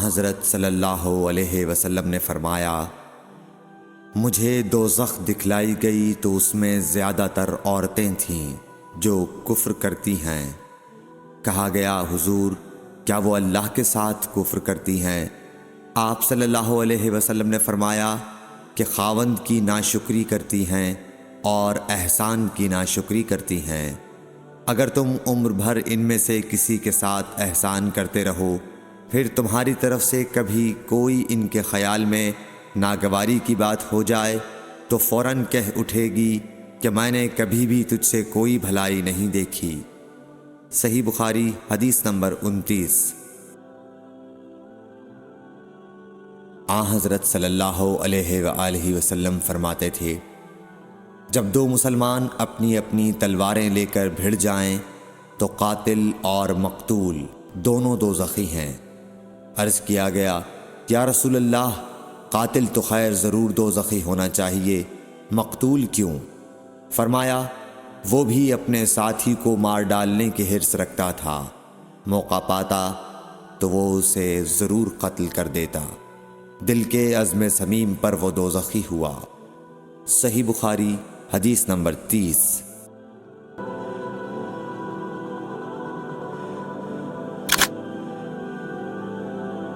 حضرت صلی اللہ علیہ وسلم نے فرمایا، مجھے دوزخ دکھلائی گئی تو اس میں زیادہ تر عورتیں تھیں جو کفر کرتی ہیں۔ کہا گیا، حضور کیا وہ اللہ کے ساتھ کفر کرتی ہیں؟ آپ صلی اللہ علیہ وسلم نے فرمایا کہ خاوند کی ناشکری کرتی ہیں اور احسان کی ناشکری کرتی ہیں۔ اگر تم عمر بھر ان میں سے کسی کے ساتھ احسان کرتے رہو، پھر تمہاری طرف سے کبھی کوئی ان کے خیال میں ناگواری کی بات ہو جائے تو فوراً کہہ اٹھے گی کہ میں نے کبھی بھی تجھ سے کوئی بھلائی نہیں دیکھی۔ صحیح بخاری حدیث نمبر 29۔ حضرت صلی اللہ علیہ وآلہ وسلم فرماتے تھے، جب دو مسلمان اپنی اپنی تلواریں لے کر بھڑ جائیں تو قاتل اور مقتول دونوں دوزخی ہیں۔ عرض کیا گیا، یا رسول اللہ، قاتل تو خیر ضرور دوزخی ہونا چاہیے، مقتول کیوں؟ فرمایا، وہ بھی اپنے ساتھی کو مار ڈالنے کی حرص رکھتا تھا، موقع پاتا تو وہ اسے ضرور قتل کر دیتا، دل کے عزم صمیم پر وہ دوزخی ہوا۔ صحیح بخاری حدیث نمبر 30۔